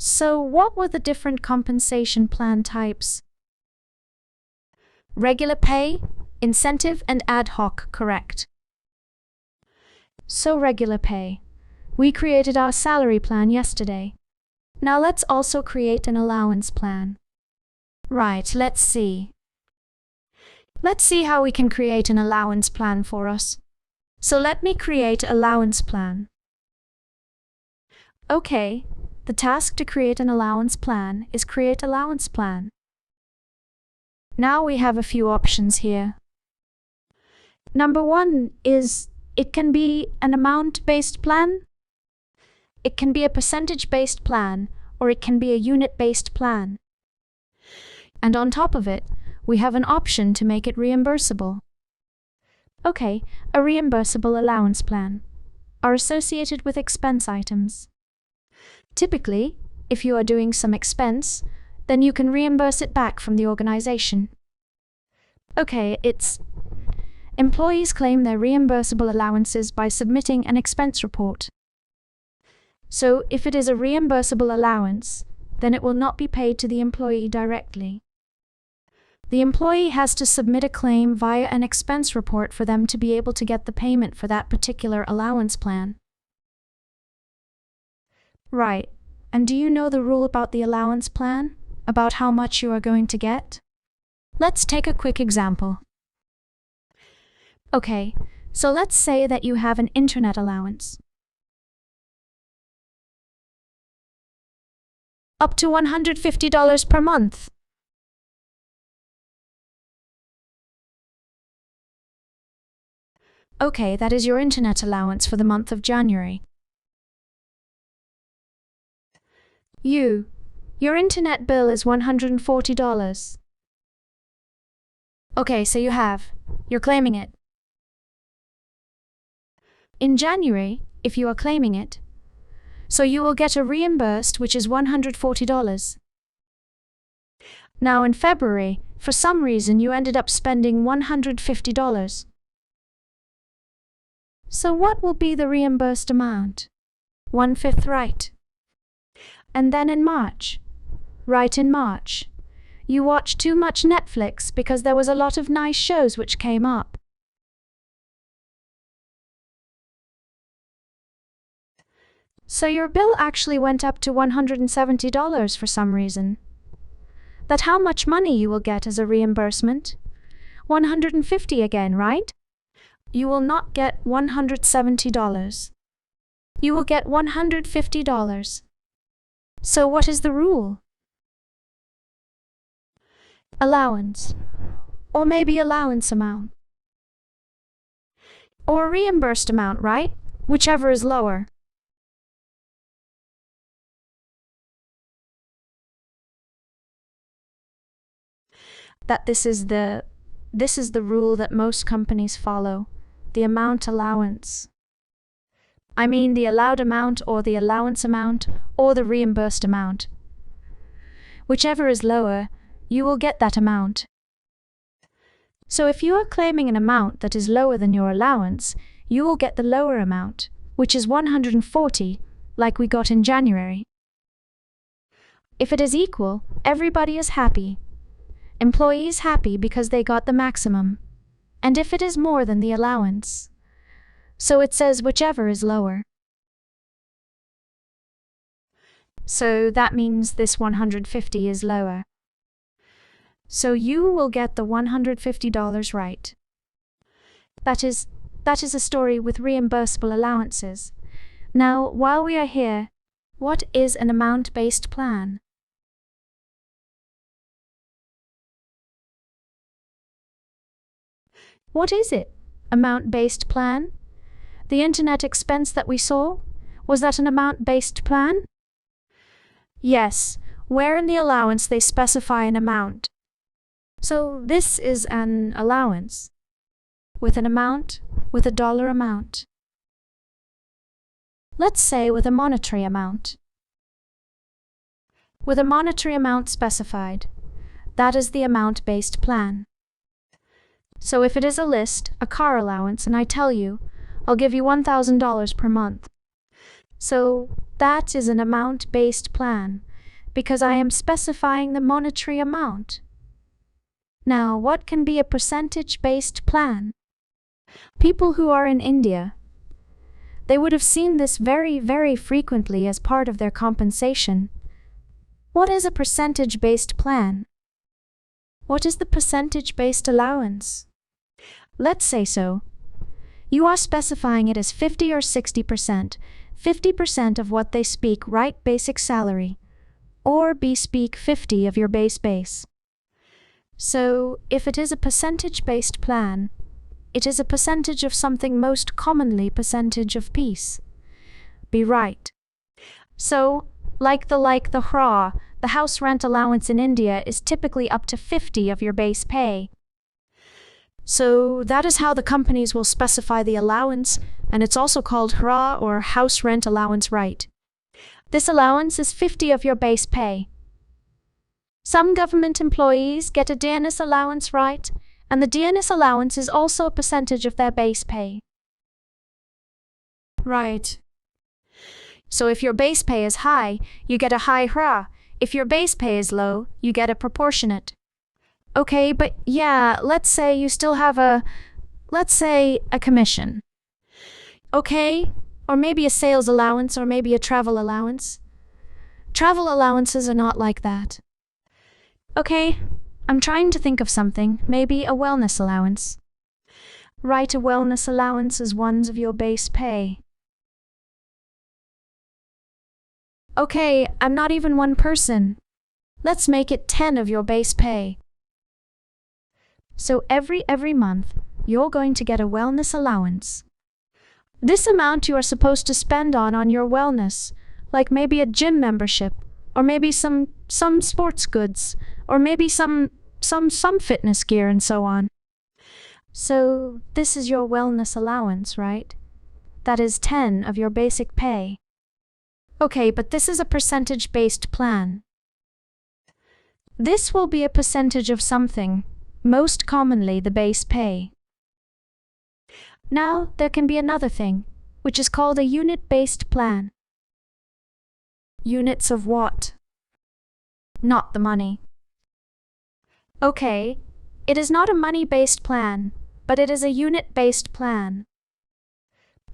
So what were the different compensation plan types? Regular pay, incentive, and ad hoc, correct. So regular pay. We created our salary plan yesterday. Now let's also create an allowance plan. Right, let's see. Let's see how we can create an allowance plan for us. So let me create allowance plan. Okay, the task to create an allowance plan is create allowance plan. Now we have a few options here. Number 1 is it can be an amount-based plan, it can be a percentage-based plan, or it can be a unit-based plan. And on top of it, we have an option to make it reimbursable. Okay, a reimbursable allowance plan are associated with expense items. Typically, if you are doing some expense, then you can reimburse it back from the organization. Okay, it's employees claim their reimbursable allowances by submitting an expense report. So if it is a reimbursable allowance, then it will not be paid to the employee directly. The employee has to submit a claim via an expense report for them to be able to get the payment for that particular allowance plan. Right, and do you know the rule about the allowance plan? About how much you are going to get? Let's take a quick example. Okay, so let's say that you have an internet allowance. Up to $150 per month. Okay, that is your internet allowance for the month of January. Your internet bill is $140. Okay, so you're claiming it. In January, if you are claiming it, so you will get a reimbursed, which is $140. Now in February, for some reason you ended up spending $150. So what will be the reimbursed amount? 1/5, right? And then in March, you watched too much Netflix because there was a lot of nice shows which came up. So your bill actually went up to $170 for some reason. That's how much money you will get as a reimbursement? $150 again, right? You will not get $170. You will get $150. So what is the rule? Allowance, or maybe allowance amount, or reimbursed amount, right? Whichever is lower. That this is the rule that most companies follow, the amount allowance. I mean the allowed amount or the allowance amount or the reimbursed amount. Whichever is lower, you will get that amount. So if you are claiming an amount that is lower than your allowance, you will get the lower amount, which is $140, like we got in January. If it is equal, everybody is happy. Employees happy because they got the maximum. And if it is more than the allowance, so it says whichever is lower. So that means this $150 is lower. So you will get the $150 right. That is a story with reimbursable allowances. Now, while we are here, what is an amount-based plan? What is it? Amount-based plan? The internet expense that we saw? Was that an amount-based plan? Yes, where in the allowance they specify an amount. So this is an allowance, with an amount, with a dollar amount. Let's say with a monetary amount. With a monetary amount specified, that is the amount-based plan. So if it is a list, a car allowance, and I tell you, I'll give you $1,000 per month. So that is an amount-based plan, because I am specifying the monetary amount. Now, what can be a percentage-based plan? People who are in India, they would have seen this very, very frequently as part of their compensation. What is a percentage-based plan? What is the percentage-based allowance? Let's say so. You are specifying it as 50 or 60%, 50% of what they speak right basic salary, or B speak 50 of your base. So, if it is a percentage-based plan, it is a percentage of something, most commonly percentage of piece. Be right. So, like the HRA, the house rent allowance in India is typically up to 50 of your base pay. So that is how the companies will specify the allowance, and it's also called HRA or house rent allowance right. This allowance is 50 of your base pay. Some government employees get a DNS allowance right, and the DNS allowance is also a percentage of their base pay. Right. So if your base pay is high, you get a high HRA. If your base pay is low, you get a proportionate. Okay, but yeah, let's say you still have a commission. Okay, or maybe a sales allowance, or maybe a travel allowance. Travel allowances are not like that. Okay, I'm trying to think of something, maybe a wellness allowance. Right, a wellness allowance is 1 of your base pay. Okay, I'm not even one person. Let's make it 10 of your base pay. So every month, you're going to get a wellness allowance. This amount you are supposed to spend on your wellness, like maybe a gym membership, or maybe some sports goods, or maybe some fitness gear and so on. So this is your wellness allowance, right? That is 10 of your basic pay. Okay, but this is a percentage-based plan. This will be a percentage of something, most commonly the base pay. Now, there can be another thing, which is called a unit-based plan. Units of what? Not the money. Okay, it is not a money-based plan, but it is a unit-based plan.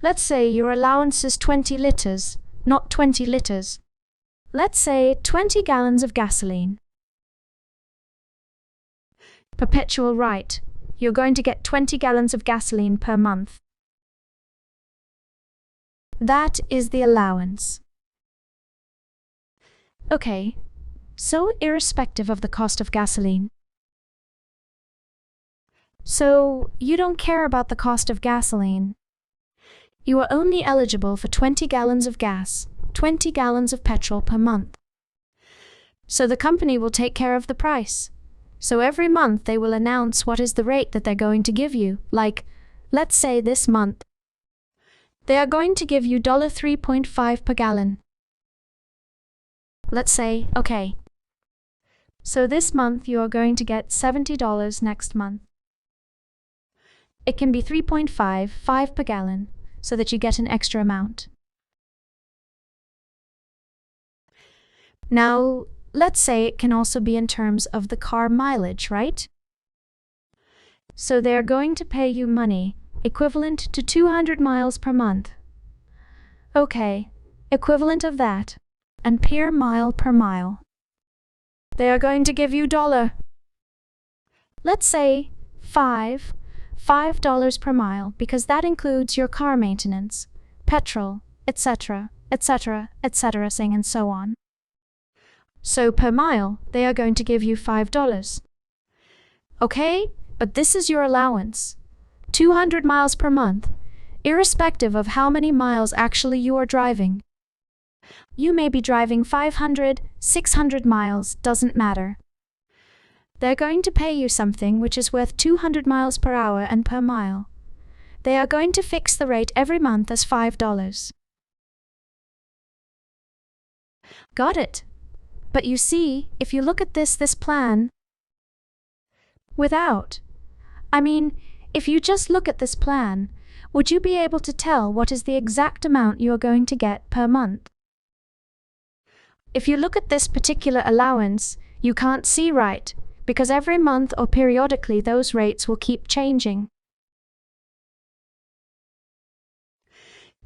Let's say your allowance is 20 liters, not 20 liters. Let's say 20 gallons of gasoline. Perpetual right. You're going to get 20 gallons of gasoline per month. That is the allowance. Okay, so irrespective of the cost of gasoline. So you don't care about the cost of gasoline. You are only eligible for 20 gallons of gas, 20 gallons of petrol per month. So the company will take care of the price. So every month they will announce what is the rate that they're going to give you. Like, let's say this month, they are going to give you $3.5 per gallon. Let's say, okay. So this month you are going to get $70 next month. It can be 3.5, 5 per gallon, so that you get an extra amount. Now, let's say it can also be in terms of the car mileage, right? So they're going to pay you money equivalent to 200 miles per month. Okay, equivalent of that, and per mile. They are going to give you $. Let's say $5 per mile, because that includes your car maintenance, petrol, etc., saying and so on. So per mile, they are going to give you $5. Okay, but this is your allowance. 200 miles per month, irrespective of how many miles actually you are driving. You may be driving 500, 600 miles, doesn't matter. They're going to pay you something which is worth 200 miles per hour and per mile. They are going to fix the rate every month as $5. Got it? But you see, if you look at this plan, if you just look at this plan, would you be able to tell what is the exact amount you are going to get per month? If you look at this particular allowance, you can't see right, because every month or periodically those rates will keep changing.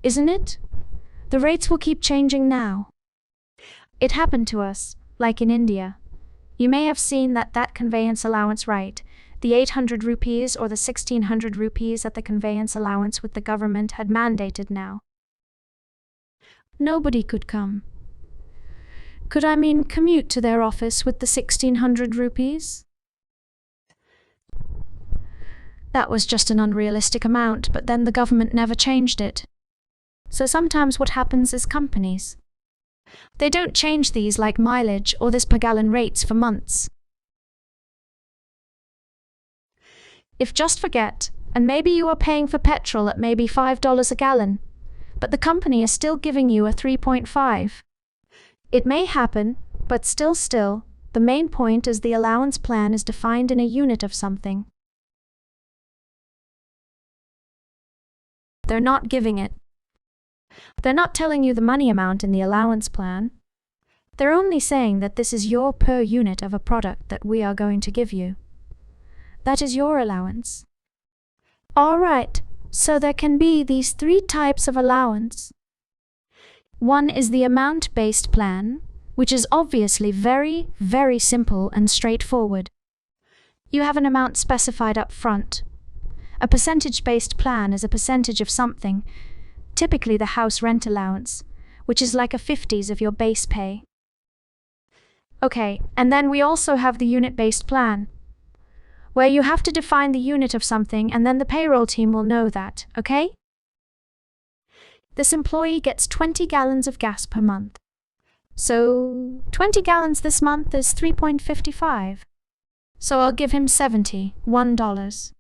Isn't it? The rates will keep changing now. It happened to us, like in India. You may have seen that conveyance allowance right, the 800 rupees or the 1600 rupees that the conveyance allowance with the government had mandated now. Nobody could come. Commute to their office with the 1600 rupees? That was just an unrealistic amount, but then the government never changed it. So sometimes what happens is companies, they don't change these like mileage or this per gallon rates for months. If just forget, and maybe you are paying for petrol at maybe $5 a gallon, but the company is still giving you a 3.5. It may happen, but still, the main point is the allowance plan is defined in a unit of something. They're not giving it. They're not telling you the money amount in the allowance plan. They're only saying that this is your per unit of a product that we are going to give you. That is your allowance. All right, so there can be these 3 types of allowance. One is the amount-based plan, which is obviously very, very simple and straightforward. You have an amount specified up front. A percentage-based plan is a percentage of something, typically the house rent allowance, which is like a 50s of your base pay. Okay, and then we also have the unit-based plan, where you have to define the unit of something and then the payroll team will know that, okay? This employee gets 20 gallons of gas per month. So 20 gallons this month is 3.55. So I'll give him $71.